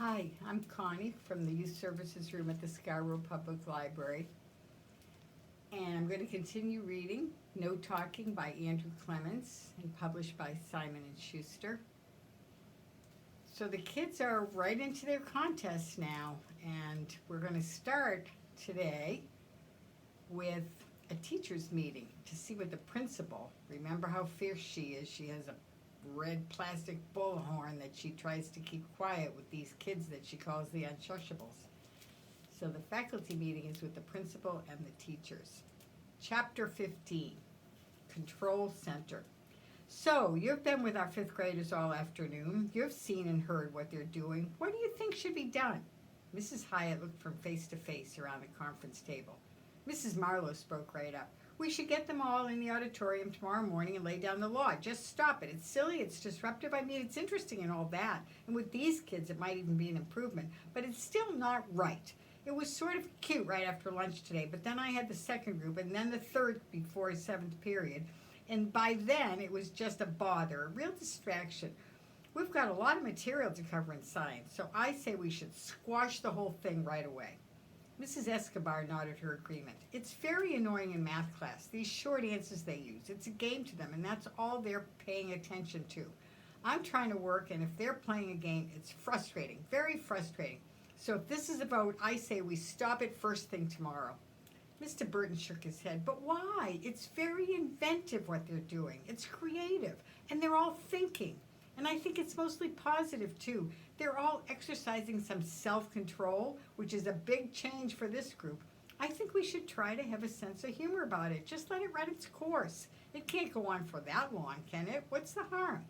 Hi, I'm Connie from the Youth Services Room at the Scarborough Public Library. And I'm going to continue reading No Talking by Andrew Clements and published by Simon and Schuster. So the kids are right into their contest now, and we're going to start today with a teacher's meeting to see what the principal, remember how fierce she is, she has a red plastic bullhorn that she tries to keep quiet with these kids that she calls the unshushables. So the faculty meeting is with the principal and the teachers. Chapter 15, Control Center. So you've been with our fifth graders all afternoon. You've seen and heard what they're doing. What do you think should be done? Mrs. Hyatt looked from face to face around the conference table. Mrs. Marlowe spoke right up. We should get them all in the auditorium tomorrow morning and lay down the law. Just stop it. It's silly, it's disruptive. I mean, it's interesting and all that. And with these kids, it might even be an improvement. But it's still not right. It was sort of cute right after lunch today, but then I had the second group and then the third before seventh period. And by then, it was just a bother, a real distraction. We've got a lot of material to cover in science, so I say we should squash the whole thing right away. Mrs. Escobar nodded her agreement. It's very annoying in math class, these short answers they use. It's a game to them, and that's all they're paying attention to. I'm trying to work, and if they're playing a game, it's frustrating, very frustrating. So if this is a vote, I say we stop it first thing tomorrow. Mr. Burton shook his head. But why? It's very inventive what they're doing. It's creative, and they're all thinking. And I think it's mostly positive, too. They're all exercising some self-control, which is a big change for this group. I think we should try to have a sense of humor about it. Just let it run its course. It can't go on for that long, can it? What's the harm?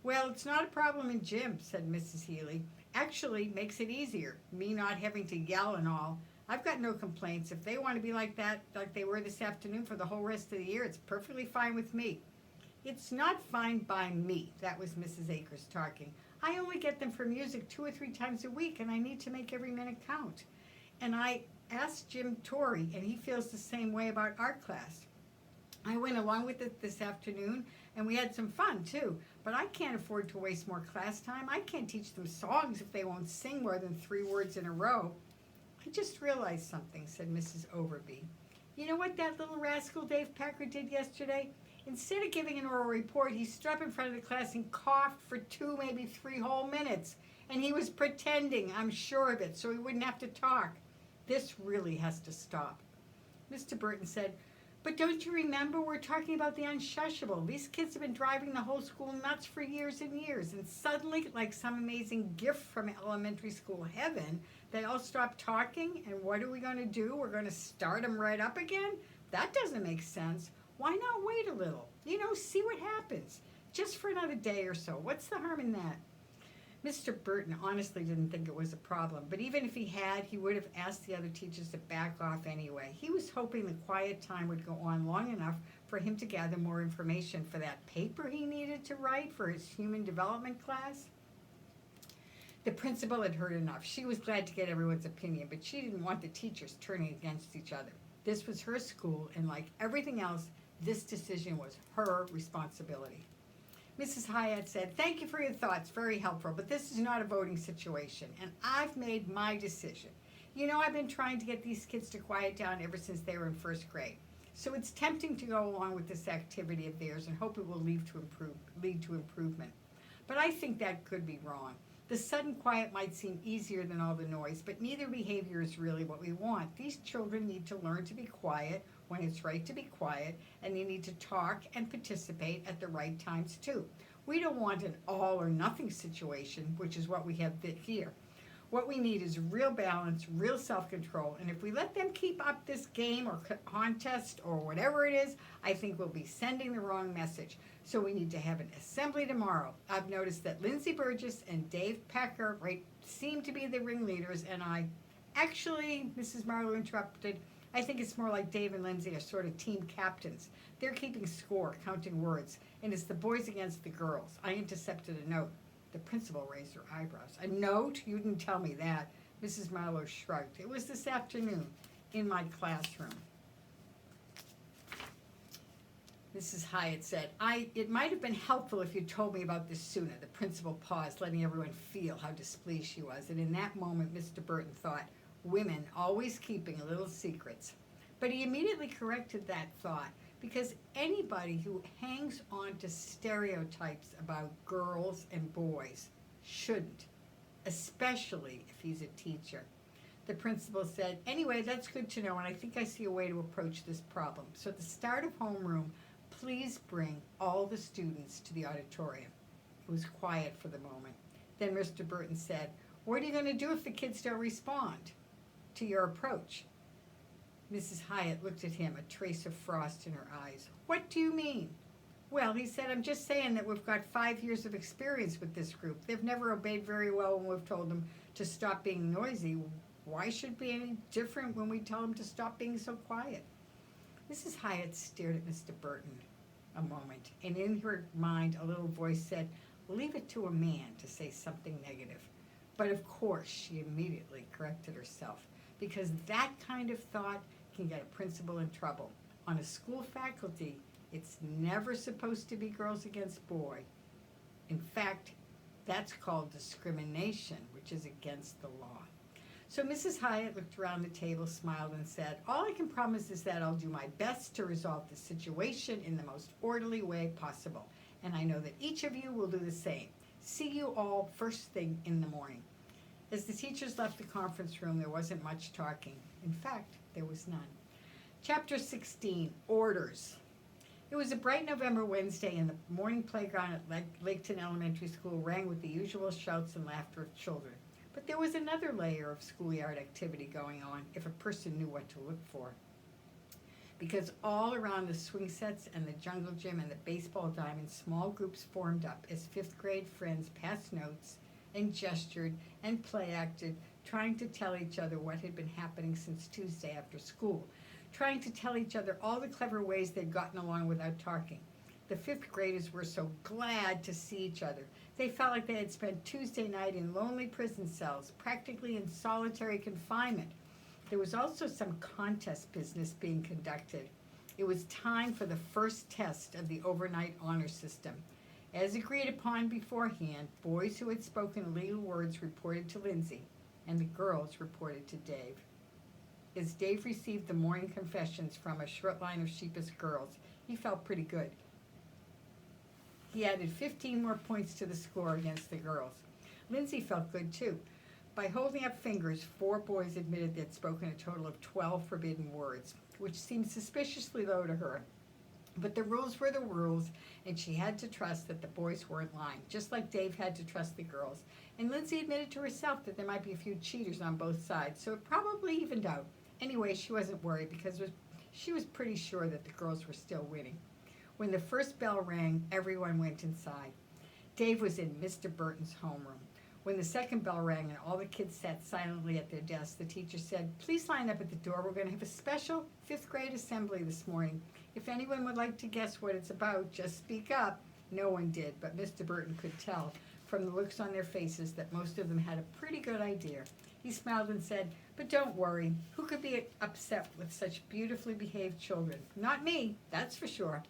Well, it's not a problem in gym, said Mrs. Healy. Actually, makes it easier, me not having to yell and all. I've got no complaints. If they want to be like that, like they were this afternoon for the whole rest of the year, it's perfectly fine with me. It's not fine by me, that was Mrs. Akers talking. I only get them for music 2 or 3 times a week, and I need to make every minute count. And I asked Jim Torrey, and he feels the same way about art class. I went along with it this afternoon, and we had some fun, too. But I can't afford to waste more class time. I can't teach them songs if they won't sing more than 3 words in a row. I just realized something, said Mrs. Overby. You know what that little rascal Dave Packer did yesterday? Instead of giving an oral report, he stood up in front of the class and coughed for 2, maybe 3 whole minutes. And he was pretending, I'm sure of it, so he wouldn't have to talk. This really has to stop. Mr. Burton said, but don't you remember we're talking about the unshushable? These kids have been driving the whole school nuts for years and years. And suddenly, like some amazing gift from elementary school heaven, they all stop talking. And what are we going to do? We're going to start them right up again? That doesn't make sense. Why not wait a little? See what happens. Just for another day or so. What's the harm in that? Mr. Burton honestly didn't think it was a problem, but even if he had, he would have asked the other teachers to back off anyway. He was hoping the quiet time would go on long enough for him to gather more information for that paper he needed to write for his human development class. The principal had heard enough. She was glad to get everyone's opinion, but she didn't want the teachers turning against each other. This was her school, and like everything else, this decision was her responsibility. Mrs. Hyatt said, thank you for your thoughts, very helpful, but this is not a voting situation, and I've made my decision. I've been trying to get these kids to quiet down ever since they were in first grade. So it's tempting to go along with this activity of theirs and hope it will lead to improvement. But I think that could be wrong. The sudden quiet might seem easier than all the noise, but neither behavior is really what we want. These children need to learn to be quiet when it's right to be quiet, and they need to talk and participate at the right times too. We don't want an all or nothing situation, which is what we have here. What we need is real balance, real self-control, and if we let them keep up this game or contest or whatever it is, I think we'll be sending the wrong message. So we need to have an assembly tomorrow. I've noticed that Lindsay Burgess and Dave Packer seem to be the ringleaders, and actually, Mrs. Marlowe interrupted, I think it's more like Dave and Lindsay are sort of team captains. They're keeping score, counting words, and it's the boys against the girls. I intercepted a note. The principal raised her eyebrows. A note? You didn't tell me that. Mrs. Marlowe shrugged. It was this afternoon in my classroom. Mrs. Hyatt said, It might have been helpful if you told me about this sooner. The principal paused, letting everyone feel how displeased she was. And in that moment, Mr. Burton thought, women always keeping little secrets. But he immediately corrected that thought, because anybody who hangs on to stereotypes about girls and boys shouldn't, especially if he's a teacher. The principal said, anyway, that's good to know, and I think I see a way to approach this problem. So at the start of homeroom, please bring all the students to the auditorium. It was quiet for the moment. Then Mr. Burton said, what are you going to do if the kids don't respond to your approach? Mrs. Hyatt looked at him, a trace of frost in her eyes. What do you mean? Well, he said, I'm just saying that we've got 5 years of experience with this group. They've never obeyed very well when we've told them to stop being noisy. Why should it be any different when we tell them to stop being so quiet? Mrs. Hyatt stared at Mr. Burton a moment, and in her mind a little voice said, leave it to a man to say something negative. But of course she immediately corrected herself, because that kind of thought can get a principal in trouble. On a school faculty, it's never supposed to be girls against boys. In fact, that's called discrimination, which is against the law. So Mrs. Hyatt looked around the table, smiled, and said, all I can promise is that I'll do my best to resolve the situation in the most orderly way possible. And I know that each of you will do the same. See you all first thing in the morning. As the teachers left the conference room, there wasn't much talking. In fact, there was none. Chapter 16, Orders. It was a bright November Wednesday, and the morning playground at Laketon Elementary School rang with the usual shouts and laughter of children. But there was another layer of schoolyard activity going on, if a person knew what to look for. Because all around the swing sets and the jungle gym and the baseball diamond, small groups formed up as fifth grade friends passed notes and gestured and play acted, trying to tell each other what had been happening since Tuesday after school, trying to tell each other all the clever ways they'd gotten along without talking. The fifth graders were so glad to see each other. They felt like they had spent Tuesday night in lonely prison cells, practically in solitary confinement. There was also some contest business being conducted. It was time for the first test of the overnight honor system. As agreed upon beforehand, boys who had spoken legal words reported to Lindsay, and the girls reported to Dave. As Dave received the morning confessions from a short line of sheepish girls, he felt pretty good. He added 15 more points to the score against the girls. Lindsay felt good too. By holding up fingers, 4 boys admitted they'd spoken a total of 12 forbidden words, which seemed suspiciously low to her. But the rules were the rules, and she had to trust that the boys weren't lying, just like Dave had to trust the girls. And Lindsay admitted to herself that there might be a few cheaters on both sides, so it probably evened out. Anyway, she wasn't worried because she was pretty sure that the girls were still winning. When the first bell rang, everyone went inside. Dave was in Mr. Burton's homeroom. When the second bell rang and all the kids sat silently at their desks, the teacher said, please line up at the door. We're going to have a special 5th grade assembly this morning. If anyone would like to guess what it's about, just speak up. No one did, but Mr. Burton could tell from the looks on their faces that most of them had a pretty good idea. He smiled and said, but don't worry. Who could be upset with such beautifully behaved children? Not me, that's for sure.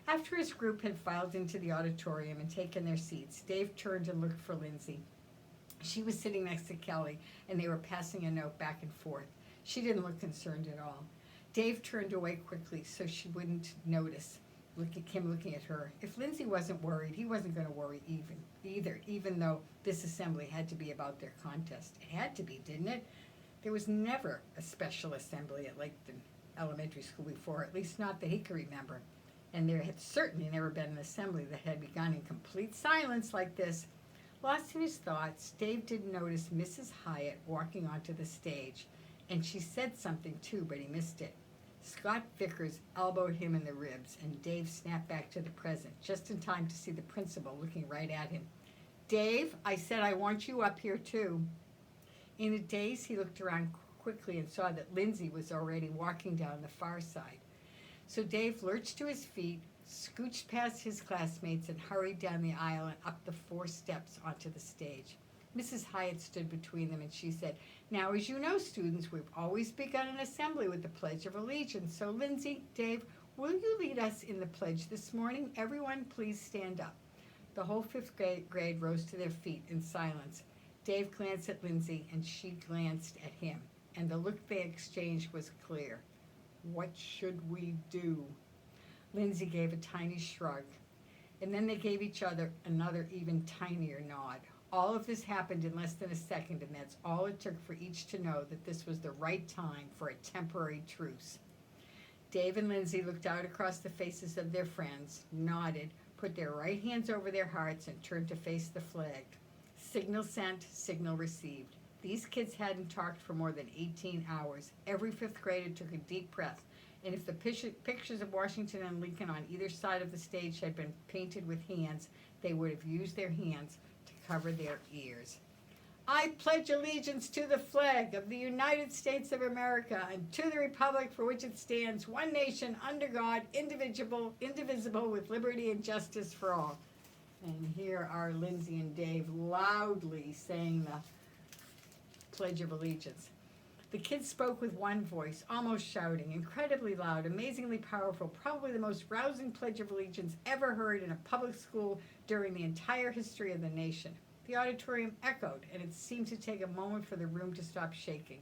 After his group had filed into the auditorium and taken their seats, Dave turned and looked for Lindsay. She was sitting next to Kelly, and they were passing a note back and forth. She didn't look concerned at all. Dave turned away quickly so she wouldn't notice him looking at her. If Lindsay wasn't worried, he wasn't going to worry either, even though this assembly had to be about their contest. It had to be, didn't it? There was never a special assembly at Laketon Elementary School before, at least not that he could remember. And there had certainly never been an assembly that had begun in complete silence like this. Lost in his thoughts, Dave didn't notice Mrs. Hyatt walking onto the stage, and she said something too, but he missed it. Scott Vickers elbowed him in the ribs, and Dave snapped back to the present, just in time to see the principal looking right at him. Dave, I said I want you up here too. In a daze, he looked around quickly and saw that Lindsay was already walking down the far side. So Dave lurched to his feet, scooched past his classmates, and hurried down the aisle and up the 4 steps onto the stage. Mrs. Hyatt stood between them, and she said, now, as you know, students, we've always begun an assembly with the Pledge of Allegiance. So, Lindsay, Dave, Will you lead us in the pledge this morning? Everyone, please stand up. The whole fifth grade rose to their feet in silence. Dave glanced at Lindsay, and she glanced at him, and the look they exchanged was clear. What should we do? Lindsay gave a tiny shrug, and then they gave each other another even tinier nod. All of this happened in less than a second, and that's all it took for each to know that this was the right time for a temporary truce. Dave and Lindsay looked out across the faces of their friends, nodded, put their right hands over their hearts, and turned to face the flag. Signal sent, signal received. These kids hadn't talked for more than 18 hours. Every fifth grader took a deep breath, and if the pictures of Washington and Lincoln on either side of the stage had been painted with hands, they would have used their hands to cover their ears. I pledge allegiance to the flag of the United States of America and to the republic for which it stands, one nation, under God, indivisible, with liberty and justice for all. And here are Lindsay and Dave loudly saying the Pledge of Allegiance. The kids spoke with one voice, almost shouting, incredibly loud, amazingly powerful, probably the most rousing Pledge of Allegiance ever heard in a public school during the entire history of the nation. The auditorium echoed, and it seemed to take a moment for the room to stop shaking.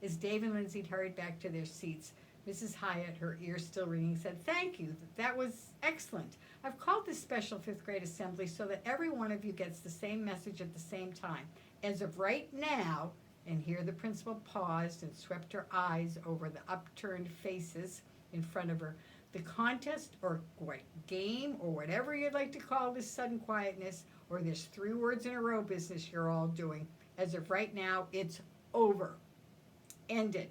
As Dave and Lindsay hurried back to their seats, Mrs. Hyatt, her ears still ringing, said, "Thank you. That was excellent. I've called this special fifth grade assembly so that every one of you gets the same message at the same time. As of right now," and here the principal paused and swept her eyes over the upturned faces in front of her, "the contest or what game or whatever you'd like to call this sudden quietness or this 3 words in a row business you're all doing, as of right now, it's over. Ended.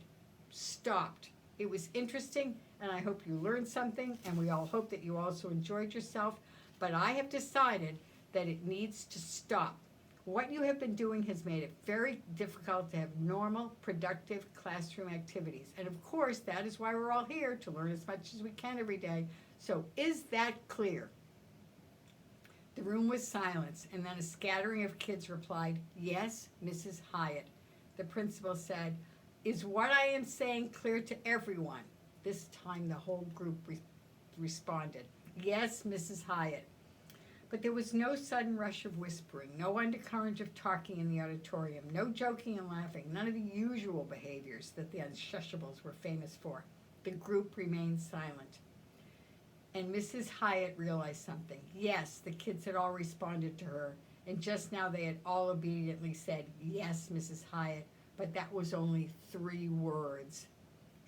Stopped. It was interesting, and I hope you learned something, and we all hope that you also enjoyed yourself, but I have decided that it needs to stop. What you have been doing has made it very difficult to have normal, productive classroom activities. And of course, that is why we're all here, to learn as much as we can every day. So is that clear?" The room was silence, and then a scattering of kids replied, "Yes, Mrs. Hyatt." The principal said, "Is what I am saying clear to everyone?" This time the whole group responded, "Yes, Mrs. Hyatt." But there was no sudden rush of whispering, no undercurrent of talking in the auditorium, no joking and laughing, none of the usual behaviors that the Unshushables were famous for. The group remained silent. And Mrs. Hyatt realized something. Yes, the kids had all responded to her, and just now they had all obediently said, "Yes, Mrs. Hyatt," but that was only 3 words.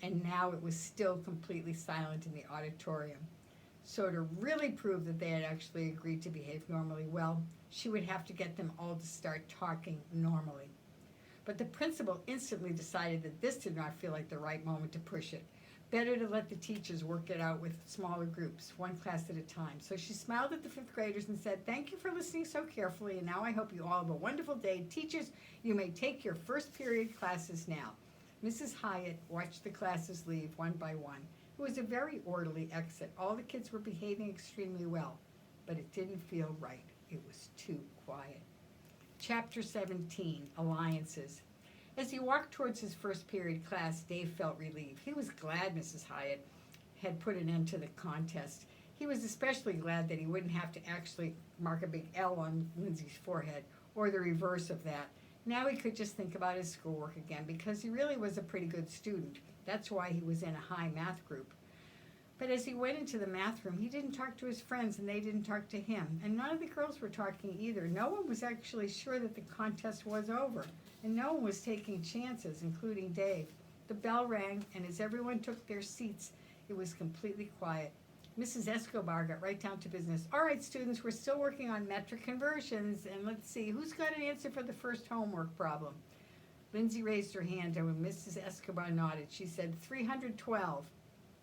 And now it was still completely silent in the auditorium. So to really prove that they had actually agreed to behave normally, well, she would have to get them all to start talking normally. But the principal instantly decided that this did not feel like the right moment to push it. Better to let the teachers work it out with smaller groups, one class at a time. So she smiled at the fifth graders and said, "Thank you for listening so carefully, and now I hope you all have a wonderful day. Teachers, you may take your first period classes now." Mrs. Hyatt watched the classes leave one by one. It was a very orderly exit. All the kids were behaving extremely well, but it didn't feel right. It was too quiet. Chapter 17, Alliances. As he walked towards his first period class, Dave felt relieved. He was glad Mrs. Hyatt had put an end to the contest. He was especially glad that he wouldn't have to actually mark a big L on Lindsay's forehead, or the reverse of that. Now he could just think about his schoolwork again, because he really was a pretty good student. That's why he was in a high math group. But as he went into the math room, he didn't talk to his friends, and they didn't talk to him. And none of the girls were talking either. No one was actually sure that the contest was over, and no one was taking chances, including Dave. The bell rang, and as everyone took their seats, it was completely quiet. Mrs. Escobar got right down to business. "All right, students, we're still working on metric conversions, and let's see, who's got an answer for the first homework problem?" Lindsay raised her hand, and when Mrs. Escobar nodded, she said, 312.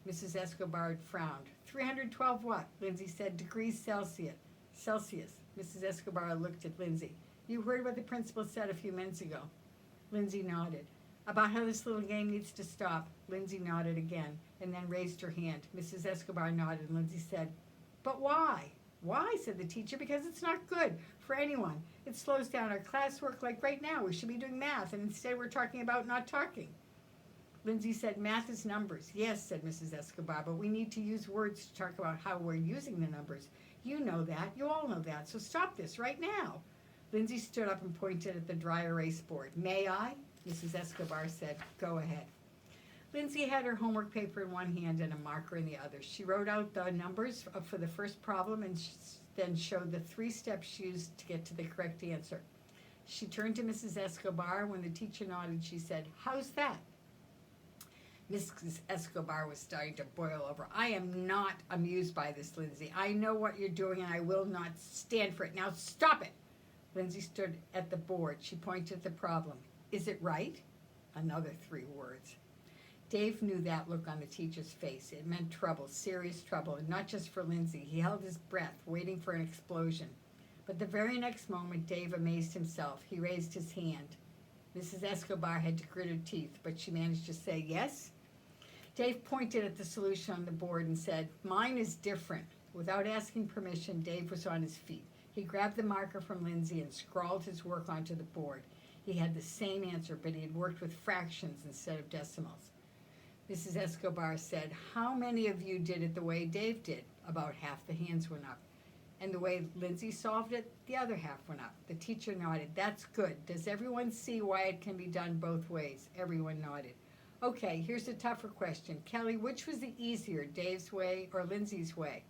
Mrs. Escobar frowned. 312 what? Lindsay said, "Degrees Celsius." Mrs. Escobar looked at Lindsay. "You heard what the principal said a few minutes ago." Lindsay nodded. "About how this little game needs to stop." Lindsay nodded again, and then raised her hand. Mrs. Escobar nodded, and Lindsay said, "But why?" "Why?" said the teacher. "Because it's not good for anyone. It slows down our classwork. Like right now, we should be doing math, and instead we're talking about not talking." Lindsay said, math is numbers. Yes, said Mrs. Escobar, but we need to use words to talk about how we're using the numbers. You know that. You all know that. So stop this right now. Lindsay stood up and pointed at the dry erase board. May I? Mrs. Escobar said, go ahead. Lindsay had her homework paper in one hand and a marker in the other. She wrote out the numbers for the first problem and then showed the 3 steps she used to get to the correct answer. She turned to Mrs. Escobar. When the teacher nodded, she said, how's that? Mrs. Escobar was starting to boil over. I am not amused by this, Lindsay. I know what you're doing and I will not stand for it. Now stop it. Lindsay stood at the board. She pointed at the problem. Is it right? Another 3 words. Dave knew that look on the teacher's face. It meant trouble, serious trouble, and not just for Lindsay. He held his breath, waiting for an explosion. But the very next moment, Dave amazed himself. He raised his hand. Mrs. Escobar had to grit her teeth, but she managed to say yes. Dave pointed at the solution on the board and said, mine is different. Without asking permission, Dave was on his feet. He grabbed the marker from Lindsay and scrawled his work onto the board. He had the same answer, but he had worked with fractions instead of decimals. Mrs. Escobar said, how many of you did it the way Dave did? About half the hands went up. And the way Lindsay solved it, the other half went up. The teacher nodded. That's good. Does everyone see why it can be done both ways? Everyone nodded. Okay, here's a tougher question. Kelly, which was the easier, Dave's way or Lindsay's way?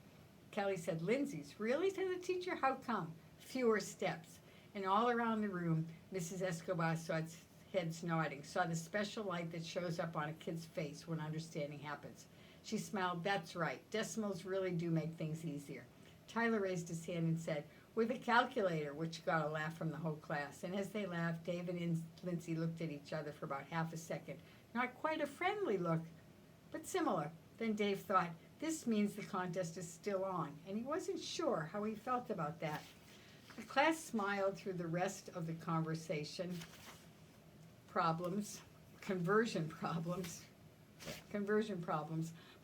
Kelly said, Lindsay's. Really? Said the teacher. How come? Fewer steps. And all around the room, Mrs. Escobar saw heads nodding, saw the special light that shows up on a kid's face when understanding happens. She smiled. That's right. Decimals really do make things easier. Tyler raised his hand and said, with a calculator, which got a laugh from the whole class. And as they laughed, David and Lindsay looked at each other for about half a second. Not quite a friendly look, but similar. Then Dave thought, this means the contest is still on, and he wasn't sure how he felt about that. The class smiled through the rest of the conversation. Conversion problems,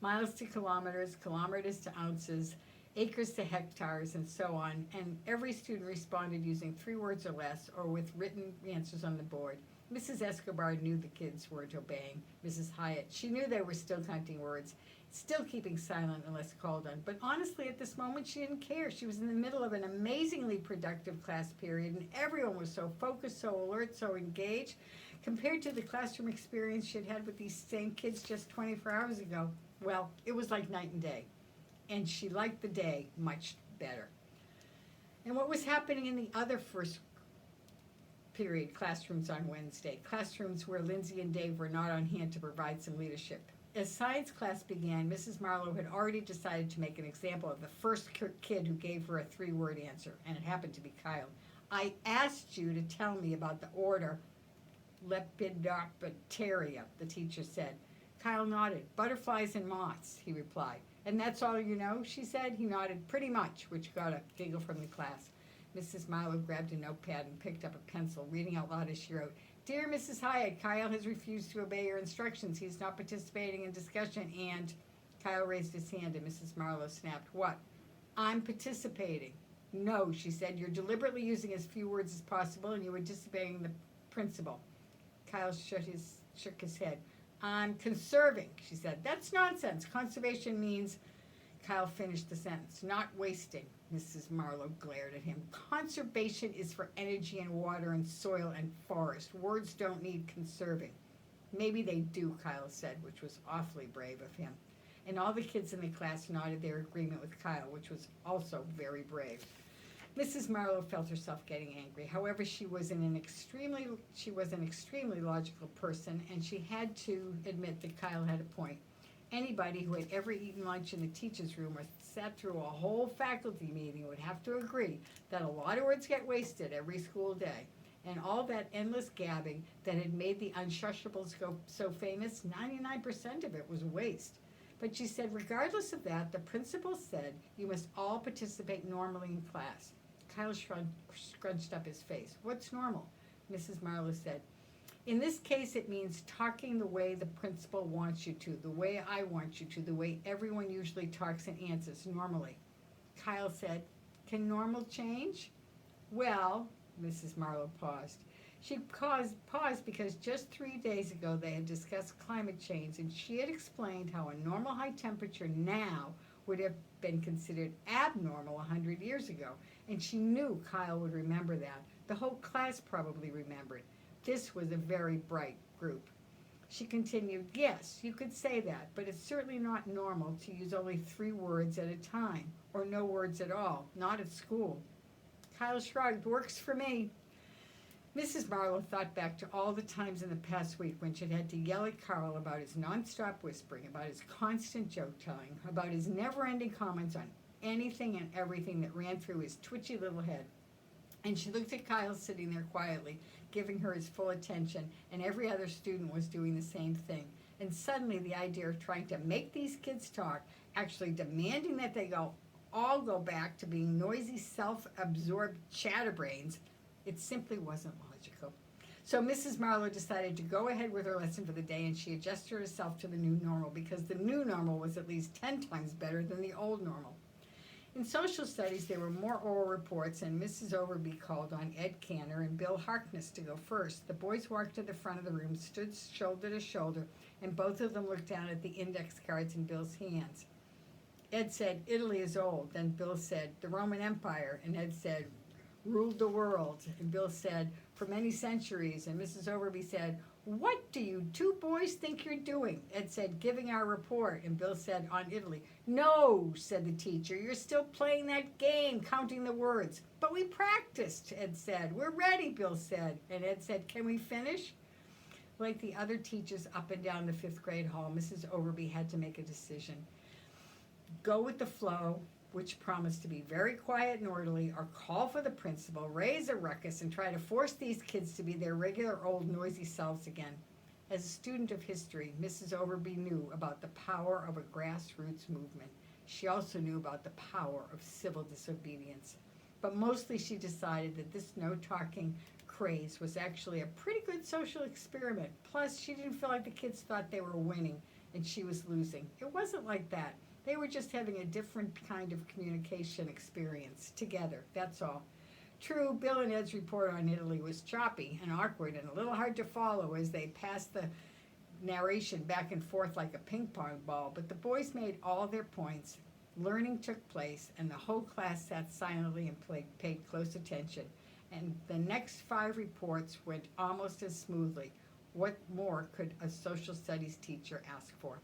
miles to kilometers, kilometers to ounces, acres to hectares, and so on, and every student responded using 3 words or less or with written answers on the board. Mrs. Escobar knew the kids weren't obeying. Mrs. Hyatt, she knew they were still counting words, still keeping silent unless called on. But honestly, at this moment, she didn't care. She was in the middle of an amazingly productive class period, and everyone was so focused, so alert, so engaged. Compared to the classroom experience she had had with these same kids just 24 hours ago, well, it was like night and day. And she liked the day much better. And what was happening in the other first period classrooms on Wednesday, classrooms where Lindsay and Dave were not on hand to provide some leadership. As science class began, Mrs. Marlowe had already decided to make an example of the first kid who gave her a 3-word answer, and it happened to be Kyle. I asked you to tell me about the order Lepidopteria, the teacher said. Kyle nodded. Butterflies and moths, he replied. And that's all you know, she said. He nodded. Pretty much, which got a giggle from the class. Mrs. Marlowe grabbed a notepad and picked up a pencil, reading out loud as she wrote, Dear Mrs. Hyatt, Kyle has refused to obey your instructions. He's not participating in discussion, and Kyle raised his hand and Mrs. Marlowe snapped, What? I'm participating. No, she said. You're deliberately using as few words as possible, and you were disobeying the principal. Kyle shook his head. I'm conserving, she said. That's nonsense. Conservation means, Kyle finished the sentence, not wasting. Mrs. Marlowe glared at him. Conservation is for energy and water and soil and forest. Words don't need conserving. Maybe they do, Kyle said, which was awfully brave of him. And all the kids in the class nodded their agreement with Kyle, which was also very brave. Mrs. Marlowe felt herself getting angry. However, she was an extremely logical person, and she had to admit that Kyle had a point. Anybody who had ever eaten lunch in the teacher's room or sat through a whole faculty meeting would have to agree that a lot of words get wasted every school day. And all that endless gabbing that had made the Unshushables go so famous, 99% of it was waste. But she said, regardless of that, the principal said you must all participate normally in class. Kyle scrunched up his face. What's normal? Mrs. Marlowe said, in this case, it means talking the way the principal wants you to, the way I want you to, the way everyone usually talks and answers normally. Kyle said, can normal change? Well, Mrs. Marlowe paused. She paused because just 3 days ago they had discussed climate change, and she had explained how a normal high temperature now would have been considered abnormal 100 years ago. And she knew Kyle would remember that. The whole class probably remembered. This was a very bright group. She continued, yes, you could say that, but it's certainly not normal to use only 3 words at a time, or no words at all, not at school. Kyle shrugged, works for me. Mrs. Marlowe thought back to all the times in the past week when she'd had to yell at Carl about his nonstop whispering, about his constant joke-telling, about his never-ending comments on anything and everything that ran through his twitchy little head. And she looked at Kyle sitting there quietly, giving her his full attention, and every other student was doing the same thing. And suddenly the idea of trying to make these kids talk, actually demanding that they all go back to being noisy, self-absorbed chatterbrains, it simply wasn't logical. So Mrs. Marlowe decided to go ahead with her lesson for the day, and she adjusted herself to the new normal because the new normal was at least 10 times better than the old normal. In social studies, there were more oral reports, and Mrs. Overby called on Ed Canner and Bill Harkness to go first. The boys walked to the front of the room, stood shoulder to shoulder, and both of them looked down at the index cards in Bill's hands. Ed said, Italy is old. Then Bill said, the Roman Empire. And Ed said, ruled the world. And Bill said, for many centuries. And Mrs. Overby said, what do you 2 boys think you're doing? Ed said, giving our report. And Bill said, on Italy. No, said the teacher, you're still playing that game, counting the words. But we practiced, Ed said. We're ready, Bill said. And Ed said, can we finish? Like the other teachers up and down the 5th grade hall, Mrs. Overby had to make a decision. Go with the flow, which promised to be very quiet and orderly, or call for the principal, raise a ruckus, and try to force these kids to be their regular old noisy selves again. As a student of history, Mrs. Overby knew about the power of a grassroots movement. She also knew about the power of civil disobedience. But mostly she decided that this no-talking craze was actually a pretty good social experiment. Plus, she didn't feel like the kids thought they were winning and she was losing. It wasn't like that. They were just having a different kind of communication experience together, that's all. True, Bill and Ed's report on Italy was choppy and awkward and a little hard to follow as they passed the narration back and forth like a ping pong ball, but the boys made all their points. Learning took place, and the whole class sat silently and paid close attention. And the next 5 reports went almost as smoothly. What more could a social studies teacher ask for?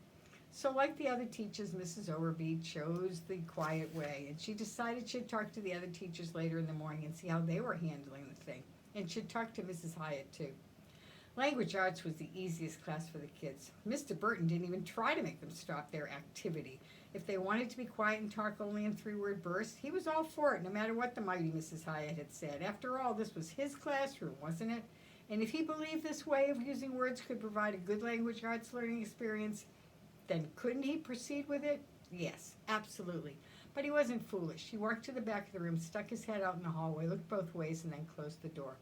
So like the other teachers, Mrs. Overby chose the quiet way, and she decided she'd talk to the other teachers later in the morning and see how they were handling the thing. And she'd talk to Mrs. Hyatt, too. Language arts was the easiest class for the kids. Mr. Burton didn't even try to make them stop their activity. If they wanted to be quiet and talk only in 3-word bursts, he was all for it, no matter what the mighty Mrs. Hyatt had said. After all, this was his classroom, wasn't it? And if he believed this way of using words could provide a good language arts learning experience, then couldn't he proceed with it? Yes, absolutely. But he wasn't foolish. He walked to the back of the room, stuck his head out in the hallway, looked both ways, and then closed the door.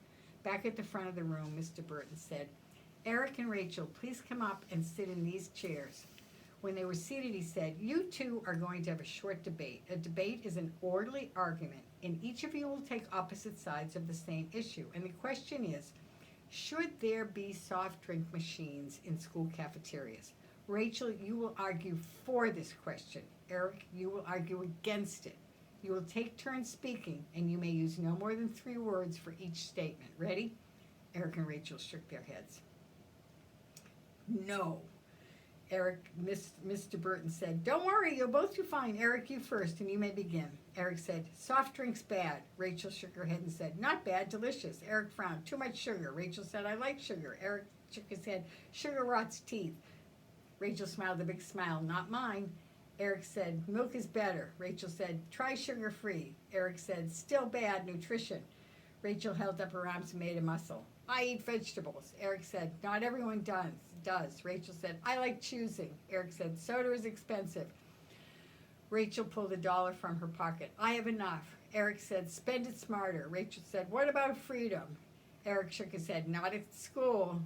Back at the front of the room, Mr. Burton said, Eric and Rachel, please come up and sit in these chairs. When they were seated, he said, you 2 are going to have a short debate. A debate is an orderly argument, and each of you will take opposite sides of the same issue. And the question is, should there be soft drink machines in school cafeterias? Rachel, you will argue for this question. Eric, you will argue against it. You will take turns speaking, and you may use no more than 3 words for each statement. Ready? Eric and Rachel shook their heads. No. Mr. Burton said, don't worry, you'll both do fine. Eric, you first, and you may begin. Eric said, soft drinks bad. Rachel shook her head and said, not bad, delicious. Eric frowned, too much sugar. Rachel said, I like sugar. Eric shook his head, sugar rots teeth. Rachel smiled a big smile, not mine. Eric said, milk is better. Rachel said, try sugar-free. Eric said, still bad, nutrition. Rachel held up her arms and made a muscle. I eat vegetables. Eric said, not everyone does. Rachel said, I like choosing. Eric said, soda is expensive. Rachel pulled $1 from her pocket. I have enough. Eric said, spend it smarter. Rachel said, what about freedom? Eric shook his head, not at school.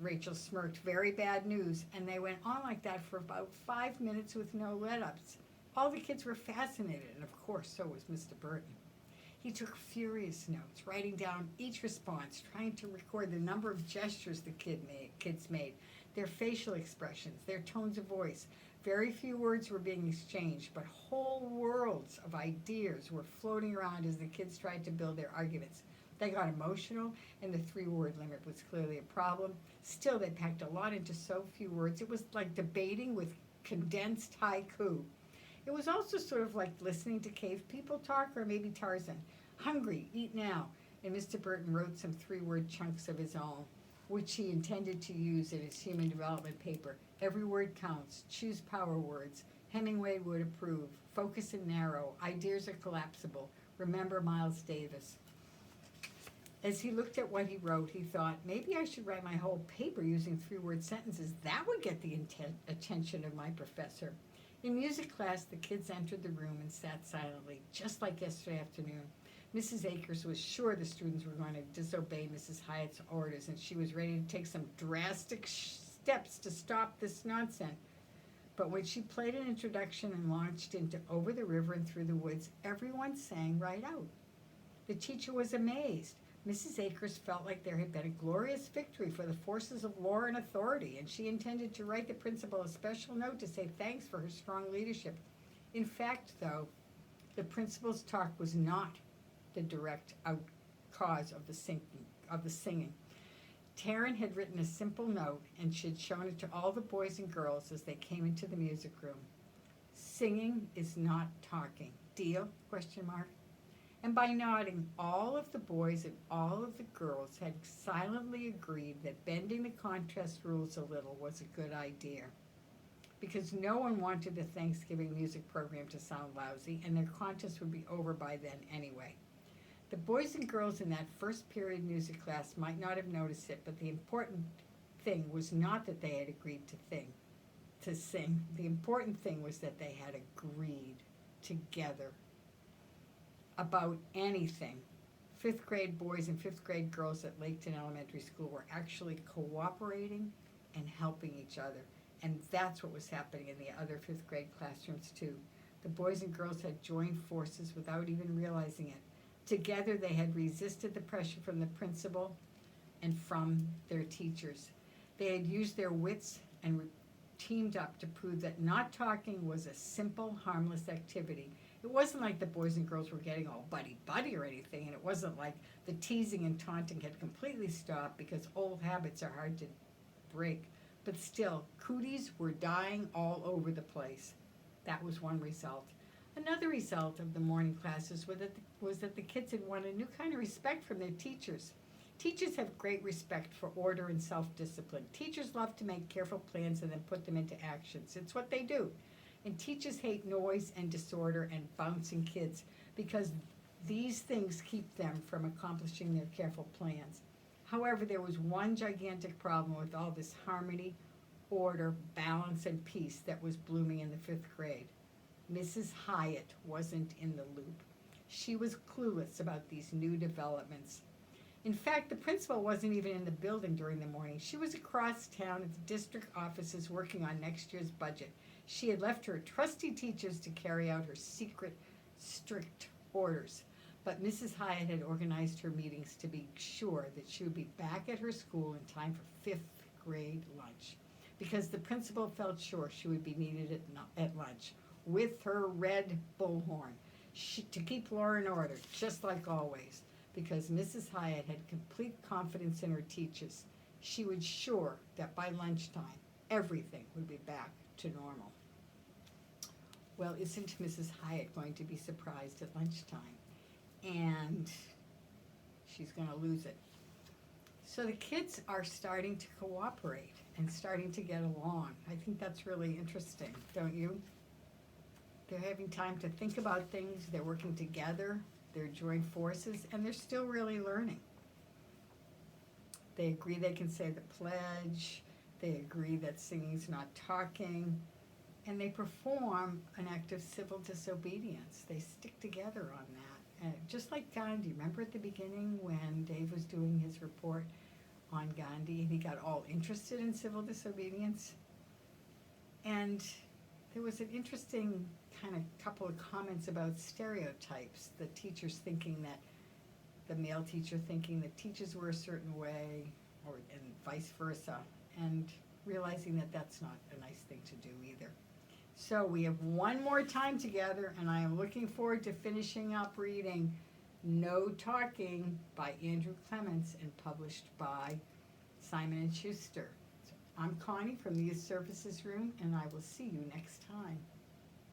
Rachel smirked, very bad news, and they went on like that for about 5 minutes with no let-ups. All the kids were fascinated, and of course, so was Mr. Burton. He took furious notes, writing down each response, trying to record the number of gestures the kids made, their facial expressions, their tones of voice. Very few words were being exchanged, but whole worlds of ideas were floating around as the kids tried to build their arguments. They got emotional, and the 3-word limit was clearly a problem. Still, they packed a lot into so few words. It was like debating with condensed haiku. It was also sort of like listening to cave people talk, or maybe Tarzan. Hungry, eat now. And Mr. Burton wrote some 3-word chunks of his own, which he intended to use in his human development paper. Every word counts. Choose power words. Hemingway would approve. Focus and narrow. Ideas are collapsible. Remember Miles Davis. As he looked at what he wrote, he thought, maybe I should write my whole paper using 3-word sentences. That would get the attention of my professor. In music class, the kids entered the room and sat silently, just like yesterday afternoon. Mrs. Akers was sure the students were going to disobey Mrs. Hyatt's orders, and she was ready to take some drastic steps to stop this nonsense. But when she played an introduction and launched into Over the River and Through the Woods, everyone sang right out. The teacher was amazed. Mrs. Akers felt like there had been a glorious victory for the forces of law and authority, and she intended to write the principal a special note to say thanks for her strong leadership. In fact, though, the principal's talk was not the direct cause of the singing. Taryn had written a simple note, and she had shown it to all the boys and girls as they came into the music room. Singing is not talking. Deal? ? And by nodding, all of the boys and all of the girls had silently agreed that bending the contest rules a little was a good idea, because no one wanted the Thanksgiving music program to sound lousy, and their contest would be over by then anyway. The boys and girls in that first period music class might not have noticed it, but the important thing was not that they had agreed to sing. The important thing was that they had agreed together about anything. 5th grade boys and 5th grade girls at Laketon Elementary School were actually cooperating and helping each other. And that's what was happening in the other 5th grade classrooms too. The boys and girls had joined forces without even realizing it. Together they had resisted the pressure from the principal and from their teachers. They had used their wits and teamed up to prove that not talking was a simple, harmless activity. It wasn't like the boys and girls were getting all buddy-buddy or anything, and it wasn't like the teasing and taunting had completely stopped, because old habits are hard to break. But still, cooties were dying all over the place. That was one result. Another result of the morning classes was that the kids had won a new kind of respect from their teachers. Teachers have great respect for order and self-discipline. Teachers love to make careful plans and then put them into actions. It's what they do. And teachers hate noise and disorder and bouncing kids, because these things keep them from accomplishing their careful plans. However, there was one gigantic problem with all this harmony, order, balance, and peace that was blooming in the 5th grade. Mrs. Hyatt wasn't in the loop. She was clueless about these new developments. In fact, the principal wasn't even in the building during the morning. She was across town at the district offices working on next year's budget. She had left her trusty teachers to carry out her secret, strict orders. But Mrs. Hyatt had organized her meetings to be sure that she would be back at her school in time for 5th grade lunch, because the principal felt sure she would be needed at lunch with her red bullhorn to keep law and order, just like always. Because Mrs. Hyatt had complete confidence in her teachers, she was sure that by lunchtime, everything would be back to normal. Well, isn't Mrs. Hyatt going to be surprised at lunchtime? And she's going to lose it. So the kids are starting to cooperate and starting to get along. I think that's really interesting, don't you? They're having time to think about things. They're working together. They're joined forces, and they're still really learning. They agree they can say the pledge. They agree that singing's not talking. And they perform an act of civil disobedience. They stick together on that. And just like Gandhi, remember at the beginning when Dave was doing his report on Gandhi and he got all interested in civil disobedience? And there was an interesting kind of couple of comments about stereotypes, the teachers thinking that, the male teacher thinking that teachers were a certain way, and vice versa, and realizing that that's not a nice thing to do either. So we have one more time together, and I am looking forward to finishing up reading No Talking by Andrew Clements and published by Simon & Schuster. So I'm Connie from the Youth Services Room, and I will see you next time.